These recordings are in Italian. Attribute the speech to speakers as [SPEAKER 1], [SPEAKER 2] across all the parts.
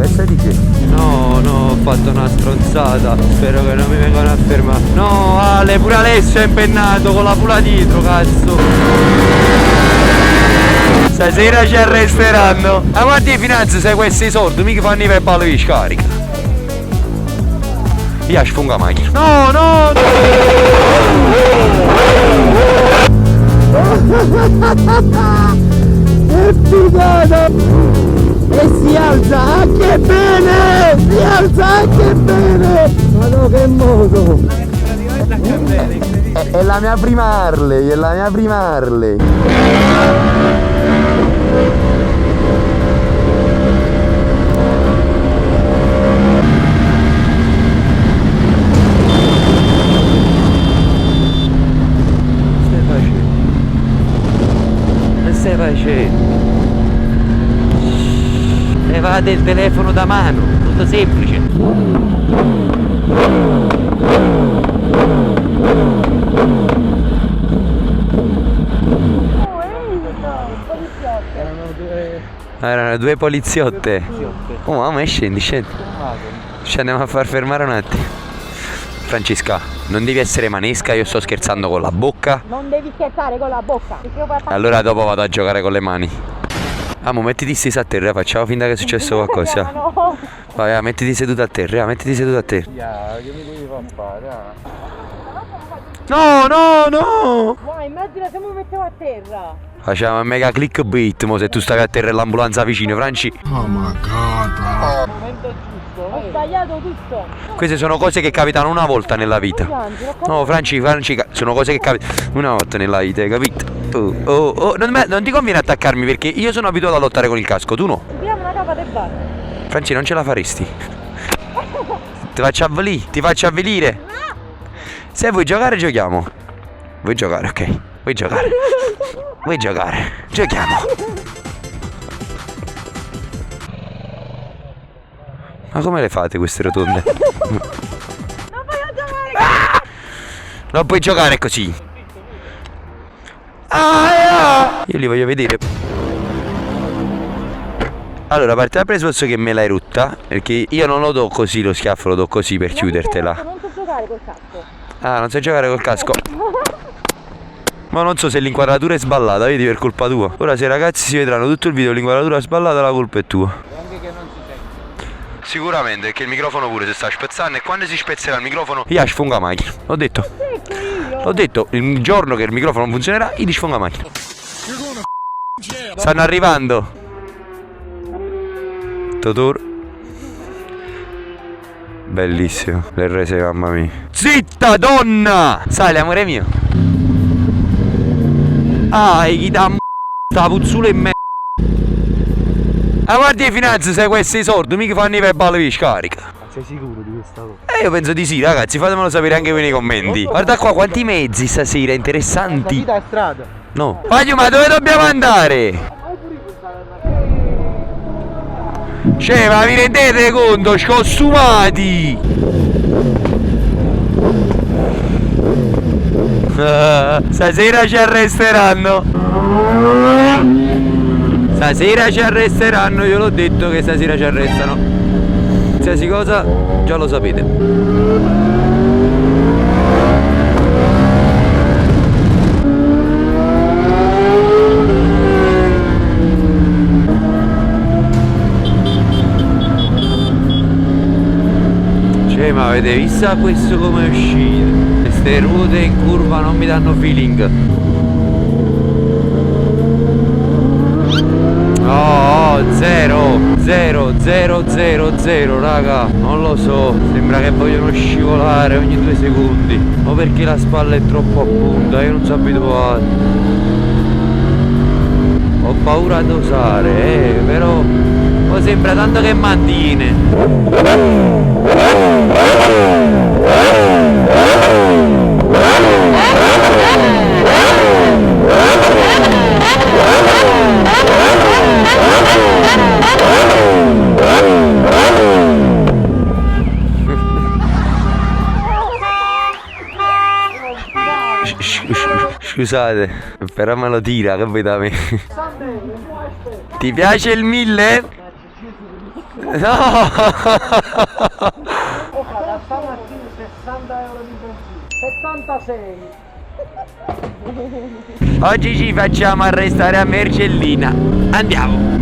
[SPEAKER 1] stai dicendo?
[SPEAKER 2] No, ho fatto una stronzata. Spero che non mi vengano a fermare. No, Ale, pure Alessio è impennato con la pula dietro, cazzo. Stasera ci arresteranno. Ma guardi le finanze, se questi soldi mica fanno i PayPal di scarica. Io sfungo la macchina. No!
[SPEAKER 1] Che figata! E si alza anche bene! Si alza anche bene! Ma no, che modo! È la mia prima Harley, è la mia prima Harley!
[SPEAKER 2] Stai facendo? Levate il telefono da mano, tutto semplice. Erano due poliziotte. Oh mamma, scendi. Ci andiamo a far fermare un attimo. Francesca, non devi essere manesca, io sto scherzando con la bocca.
[SPEAKER 3] Non devi scherzare con la bocca.
[SPEAKER 2] Allora dopo vado a giocare con le mani. Amo, mettiti stesa a terra, facciamo finta che è successo qualcosa.
[SPEAKER 3] No.
[SPEAKER 2] Vai, mettiti seduta a terra, mettiti seduta a terra.
[SPEAKER 1] Che mi devi far fare?
[SPEAKER 2] No!
[SPEAKER 3] Ma immagina se mi mettevo a terra.
[SPEAKER 2] Facciamo un mega clickbait, mo se tu stai a terra e l'ambulanza vicino, Franci.
[SPEAKER 1] Oh my god, bro!
[SPEAKER 3] Momento giusto. Ho sbagliato tutto.
[SPEAKER 2] Queste sono cose che capitano una volta nella vita. No, Franci, sono cose che capitano una volta nella vita, hai capito? Non ti conviene attaccarmi perché io sono abituato a lottare con il casco, tu no?
[SPEAKER 3] Tiriamo una capa del bar.
[SPEAKER 2] Franci, non ce la faresti? Ti faccio avvelire. Se vuoi giocare, giochiamo. Vuoi giocare, ok. Vuoi giocare. Giochiamo. Ma come le fate queste rotonde?
[SPEAKER 3] Non voglio giocare.
[SPEAKER 2] Non puoi giocare così. Io li voglio vedere. Allora, parte dal presupposto che me l'hai rutta, perché io non lo do così lo schiaffo, lo do così per chiudertela.
[SPEAKER 3] Non so giocare col casco.
[SPEAKER 2] Ah, non sai giocare col casco. Ma non so se l'inquadratura è sballata, vedi, per colpa tua. Ora se i ragazzi si vedranno tutto il video l'inquadratura sballata, la colpa è tua.
[SPEAKER 1] E anche che non si sente.
[SPEAKER 2] Sicuramente, perché il microfono pure si sta spezzando e quando si spezzerà il microfono io sfongo la macchina. L'ho detto. L'ho detto, il giorno che il microfono non funzionerà, io ti sfongo la macchina. Stanno arrivando. Totor. Bellissimo, le rese, mamma mia. Zitta, donna! Sali, amore mio. Chi dà sta puzzula in me. Ah, guardi le finanze, se questi soldi mica fanno i PayPal di scarica.
[SPEAKER 1] Ma sei sicuro di questa cosa?
[SPEAKER 2] Io penso di sì, ragazzi, fatemelo sapere anche voi nei commenti. Guarda qua quanti mezzi stasera, interessanti.
[SPEAKER 1] Salita a strada.
[SPEAKER 2] No. Voglio, ma dove dobbiamo andare? Cioè, ma vi rendete conto, scostumati! Stasera ci arresteranno. Stasera ci arresteranno, io l'ho detto che stasera ci arrestano. Qualsiasi cosa, già lo sapete. Ma avete visto questo come è uscito? Queste ruote in curva non mi danno feeling. Zero, raga. Non lo so, sembra che vogliono scivolare ogni 2 secondi. O perché la spalla è troppo a punta, io non sono abituato. Ho paura ad osare, però poi sembra tanto che mantine. Scusate, però me lo tira, capito a me? Ti piace il 1000? No!
[SPEAKER 1] Oh, da stamattina 60 euro di benzina. 76.
[SPEAKER 2] Oggi ci facciamo arrestare a Mergellina. Andiamo.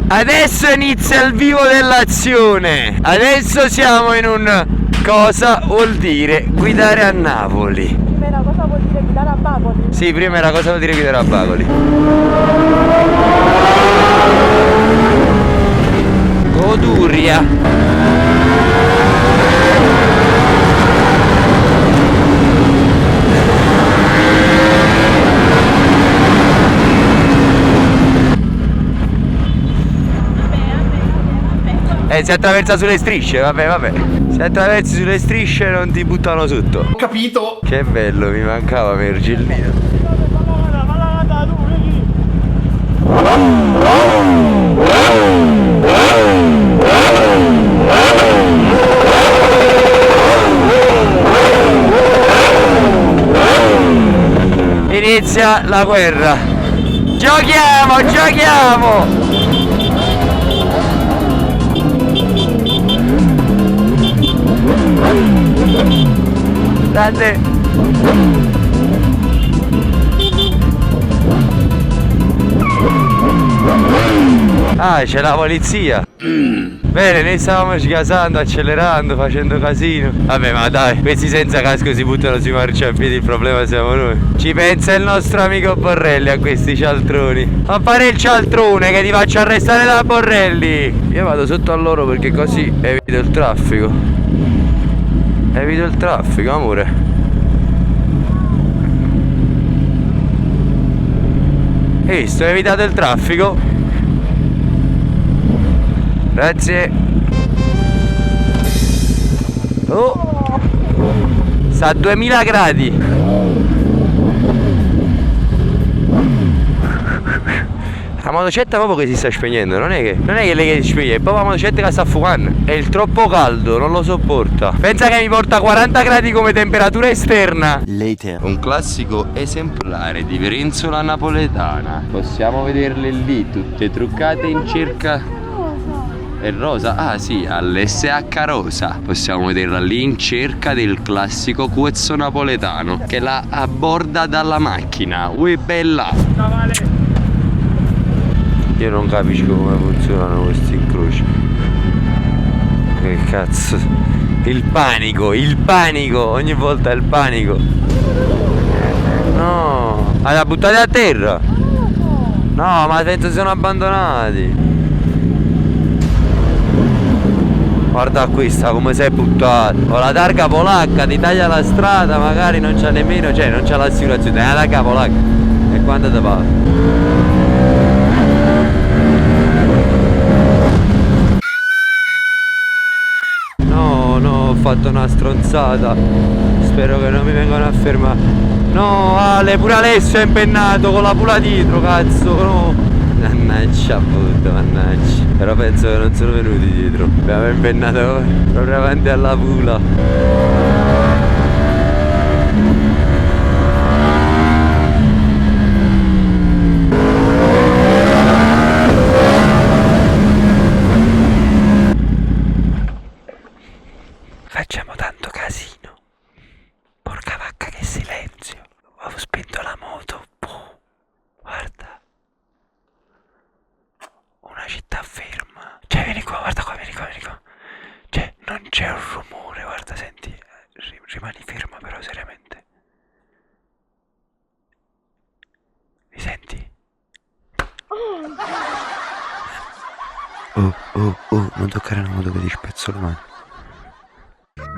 [SPEAKER 2] Adesso inizia il vivo dell'azione. Adesso siamo in un cosa vuol dire guidare a Napoli.
[SPEAKER 3] Prima era cosa vuol dire guidare a Bacoli?
[SPEAKER 2] Sì, prima era cosa vuol dire guidare a Bacoli. Goduria. Si attraversa sulle strisce, vabbè. Se attraversi sulle strisce non ti buttano sotto.
[SPEAKER 1] Ho capito.
[SPEAKER 2] Che bello, mi mancava Mergellina. Inizia la guerra. Giochiamo! Grande. Ah, c'è la polizia. Bene, noi stavamo sgasando, accelerando, facendo casino. Vabbè, ma dai, questi senza casco si buttano sui marciapiedi, il problema siamo noi. Ci pensa il nostro amico Borrelli a questi cialtroni. A fare il cialtrone che ti faccio arrestare da Borrelli. Io vado sotto a loro perché così evito il traffico. Evito il traffico, amore. Hai visto? Hai evitato il traffico. Grazie. Oh, sta a 2000 gradi. La motocetta proprio che si sta spegnendo, non è che lei che si spegne, è proprio la motocetta che sta fumando. È il troppo caldo, non lo sopporta. Pensa che mi porta 40 gradi come temperatura esterna. Later. Un classico esemplare di Verenzola napoletana. Possiamo vederle lì, tutte truccate in cerca. È rosa? Ah sì, all'SH rosa. Possiamo vederla lì in cerca del classico cuezzo napoletano che la abborda dalla macchina. Ui bella. Io non capisco come funzionano questi incroci. Che cazzo. Il panico, ogni volta è il panico. No. Ah, la buttate a terra? No, ma penso siano abbandonati. Guarda questa come sei buttata. Con la targa polacca ti taglia la strada, magari non c'ha nemmeno, cioè non c'ha l'assicurazione, è la targa polacca. E quando te passa? No, ho fatto una stronzata. Spero che non mi vengano a fermare. No, Ale, pure Alessio è impennato con la pula dietro, cazzo, no. Mannaggia, puto, mannaggia. Però penso che non sono venuti dietro. Abbiamo impennato proprio davanti alla pula. Facciamo tanto casino. Porca vacca, che silenzio. Avevo spento la moto. Guarda. Una città ferma. Cioè, vieni qua, guarda qua, vieni qua, vieni qua. Cioè, non c'è un rumore, guarda, senti. Rimani ferma però, seriamente. Mi senti? Oh, non toccare la moto che ti spezzo le mani.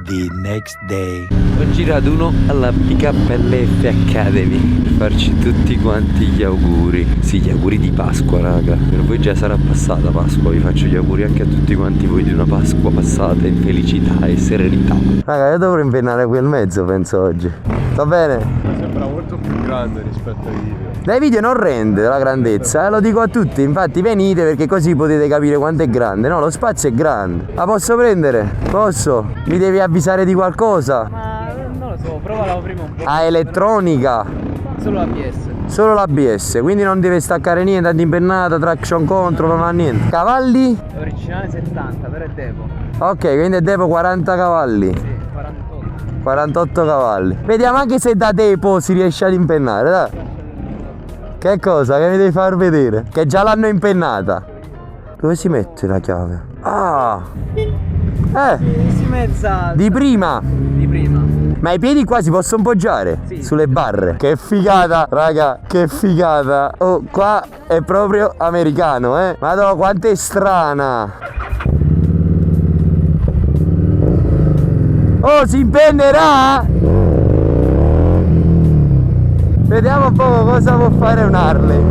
[SPEAKER 2] The next day. Ho girato uno alla PKLF Academy per farci tutti quanti gli auguri. Sì, gli auguri di Pasqua, raga. Per voi già sarà passata Pasqua. Vi faccio gli auguri anche a tutti quanti voi di una Pasqua passata in felicità e serenità. Raga, io dovrò impennare quel mezzo, penso, oggi. Va bene?
[SPEAKER 1] Sembra molto più grande rispetto ai video.
[SPEAKER 2] Dai video non rende la grandezza, lo dico a tutti, infatti venite perché così potete capire quanto è grande. No, lo spazio è grande. La posso prendere? Posso? Mi devi avvisare di qualcosa?
[SPEAKER 3] Ma non lo so, provala prima un po'.
[SPEAKER 2] Ah, elettronica?
[SPEAKER 3] Solo ABS.
[SPEAKER 2] Solo l'ABS, quindi non deve staccare niente, antimpennata, traction control, non ha niente. Cavalli?
[SPEAKER 3] Originale 70, però è Devo.
[SPEAKER 2] Ok, quindi è Depo 40 cavalli.
[SPEAKER 3] Sì, 48.
[SPEAKER 2] 48 cavalli. Vediamo anche se da Depo si riesce ad impennare, dai. Che cosa? Che mi devi far vedere? Che già l'hanno impennata. Dove si mette la chiave? Ah!
[SPEAKER 3] Si mezza.
[SPEAKER 2] Di prima!
[SPEAKER 3] Di prima.
[SPEAKER 2] Ma i piedi qua si possono poggiare?
[SPEAKER 3] Sì.
[SPEAKER 2] Sulle barre. Che figata, raga, che figata. Oh, qua è proprio americano, eh. Madonna, quanto è strana. Oh, si impennerà? Vediamo un po' cosa può fare un Harley.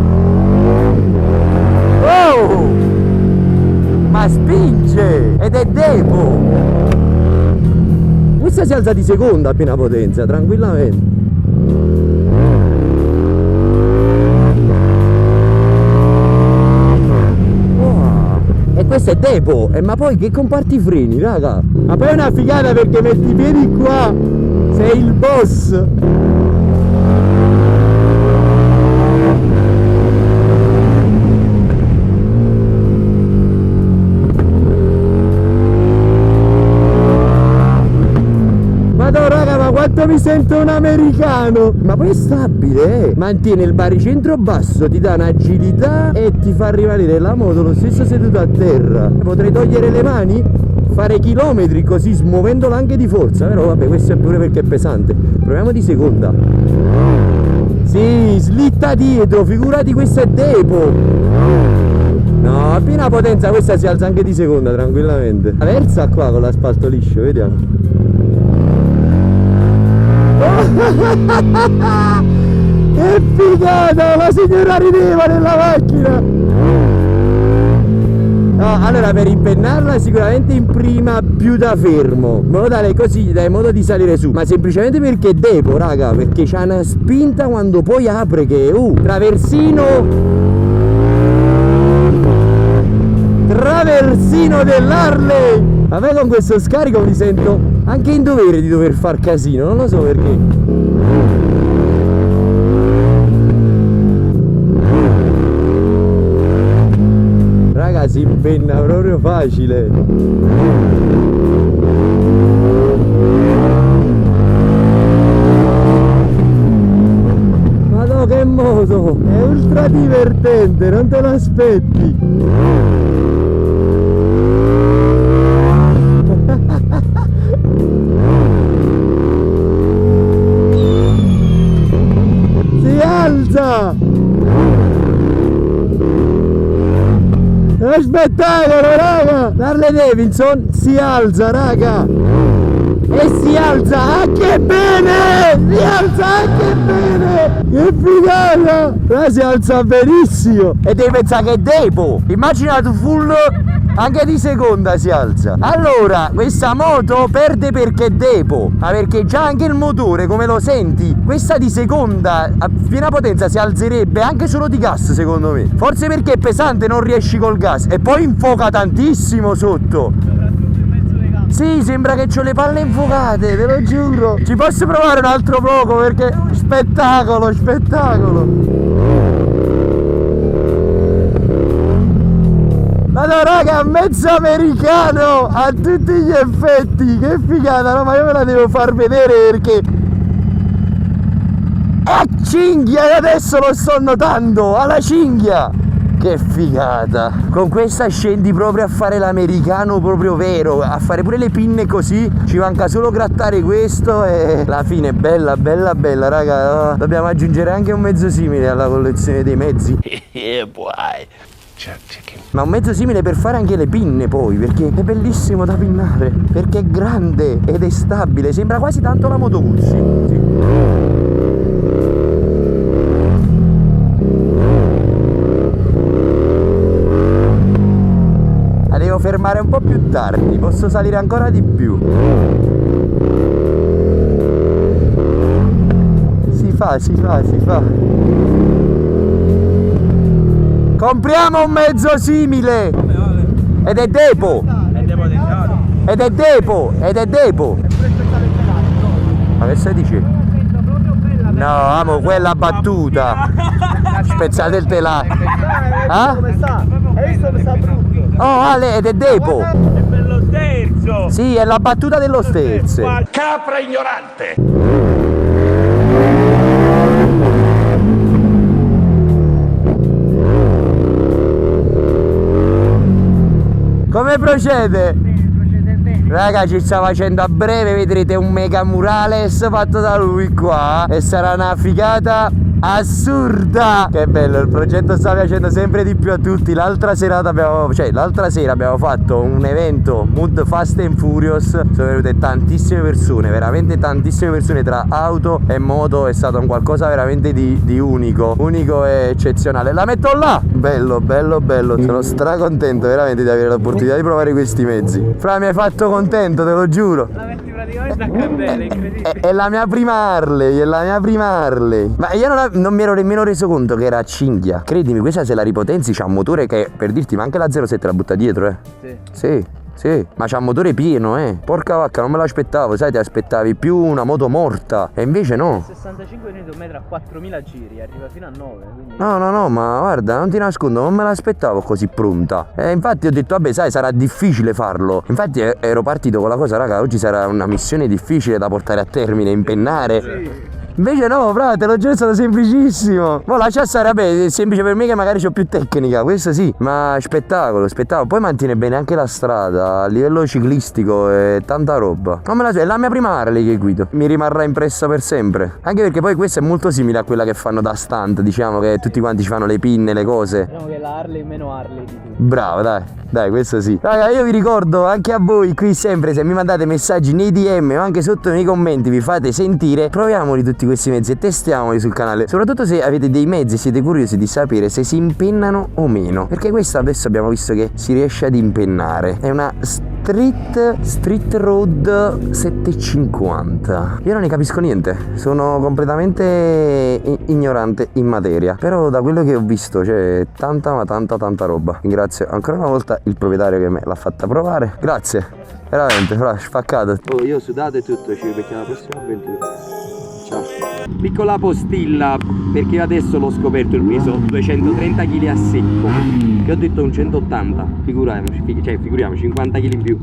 [SPEAKER 2] Oh! Ma spinge! Ed è Depo! Questa si alza di seconda a piena potenza, tranquillamente. Wow. E questo è Depo! Ma poi che comparti i freni, raga? Ma poi è una figata perché metti i piedi qua! Sei il boss! Quanto mi sento un americano! Ma poi è stabile, eh! Mantiene il baricentro basso, ti dà un'agilità e ti fa rimanere la moto lo stesso seduto a terra. Potrei togliere le mani, fare chilometri così smuovendola anche di forza, però vabbè, questo è pure perché è pesante. Proviamo di seconda. Sì, slitta dietro, figurati, questo è Depo! No, a piena potenza questa si alza anche di seconda tranquillamente. La terza qua con l'asfalto liscio, vediamo. Che figata! La signora rideva nella macchina! No, allora per impennarla sicuramente in prima più da fermo, in modo tale così dai modo di salire su, ma semplicemente perché Depo, raga, perché c'ha una spinta quando poi apre che traversino dell'Harley. Ma poi con questo scarico mi sento anche in dovere di dover far casino, non lo so perché. Raga, si impenna proprio facile. Madò, che moto! È ultra divertente, non te lo aspetti! Alza! È uno spettacolo, raga! L'Harley Davidson si alza, raga! E si alza anche bene! Si alza anche bene! Che figata! Però si alza benissimo! E devi pensare che è Depo! Immagina tu full Anche di seconda si alza. Allora, questa moto perde perché depo, ma perché già anche il motore, come lo senti, questa di seconda a piena potenza si alzerebbe anche solo di gas, secondo me. Forse perché è pesante, non riesci col gas. E poi infuoca tantissimo sotto. Sì, sembra che c'ho le palle infuocate, te lo giuro. Ci posso provare un altro poco perché spettacolo, spettacolo. Allora raga, mezzo americano a tutti gli effetti. Che figata, no? Ma io ve la devo far vedere perché cinghia, e adesso lo sto notando, alla cinghia. Che figata. Con questa scendi proprio a fare l'americano proprio vero, a fare pure le pinne così. Ci manca solo grattare questo e la fine è bella, bella, bella, raga. Dobbiamo aggiungere anche un mezzo simile alla collezione dei mezzi. Ma un mezzo simile per fare anche le pinne poi, perché è bellissimo da pinnare, perché è grande ed è stabile, sembra quasi tanto la Moto Guzzi. Sì. Devo fermare un po' più tardi, posso salire ancora di più. Si fa, si fa, si fa. Compriamo un mezzo simile. Ed è depo. Ed è depo. Ed è depo. Ma che stai dicendo? No, amo quella battuta. Spezzate il telaio. Ah?
[SPEAKER 3] Come sta? Hai visto come sta brutto?
[SPEAKER 2] Oh Ale, ed è depo.
[SPEAKER 3] È per lo sterzo.
[SPEAKER 2] Sì, è la battuta dello sterzo.
[SPEAKER 4] Capra ignorante!
[SPEAKER 2] Come procede? Raga, ci sta facendo a breve, vedrete un mega murales fatto da lui qua. E sarà una figata assurda. Che bello, il progetto sta piacendo sempre di più a tutti. L'altra sera abbiamo fatto un evento Mood Fast and Furious. Sono venute tantissime persone, veramente tantissime persone, tra auto e moto. È stato un qualcosa veramente di unico e eccezionale. La metto là. Bello, bello, bello. Sono stracontento veramente di avere l'opportunità di provare questi mezzi. Fra, mi hai fatto contento, te lo giuro.
[SPEAKER 3] La metti praticamente a candela, incredibile.
[SPEAKER 2] È la mia prima Harley, è la mia prima Harley. Ma io non mi ero nemmeno reso conto che era a cinghia. Credimi, questa se la ripotenzi c'ha un motore che, per dirti, ma anche la 07 la butta dietro, Sì. Sì, ma c'ha un motore pieno, Porca vacca, non me l'aspettavo, sai, ti aspettavi più una moto morta. E invece no.
[SPEAKER 3] 65 Nm a 4000 giri, arriva fino a 9. Quindi...
[SPEAKER 2] No, ma guarda, non ti nascondo, non me l'aspettavo così pronta. E infatti ho detto, vabbè, sai, sarà difficile farlo. Infatti ero partito con la cosa, raga, oggi sarà una missione difficile da portare a termine, impennare. Sì. Invece no, bravo, te l'ho già, è stato semplicissimo. Ma lascia stare, vabbè, è semplice per me che magari ho più tecnica, questo sì. Ma spettacolo, spettacolo. Poi mantiene bene anche la strada, a livello ciclistico e tanta roba. Non me la so, è la mia prima Harley che guido. Mi rimarrà impressa per sempre. Anche perché poi questa è molto simile a quella che fanno da stunt, diciamo, che tutti quanti ci fanno le pinne, le cose.
[SPEAKER 3] Diciamo che la Harley è meno Harley di tutti.
[SPEAKER 2] Bravo, dai, questo sì. Raga, io vi ricordo anche a voi qui sempre, se mi mandate messaggi nei DM o anche sotto nei commenti, vi fate sentire, proviamoli tutti questi mezzi e testiamoli sul canale. Soprattutto se avete dei mezzi e siete curiosi di sapere se si impennano o meno, perché questa adesso abbiamo visto che si riesce ad impennare. È una Street Road 750. Io non ne capisco niente, sono completamente ignorante in materia, però da quello che ho visto c'è tanta ma tanta roba. Ringrazio ancora una volta il proprietario che me l'ha fatta provare. Grazie, veramente, spaccato. Oh, io ho sudato e tutto, ci becchiamo alla prossima avventura. Ciao. Piccola postilla, perché io adesso l'ho scoperto il peso, 230 kg a secco. Io ho detto un 180, figuriamoci, 50 kg in più.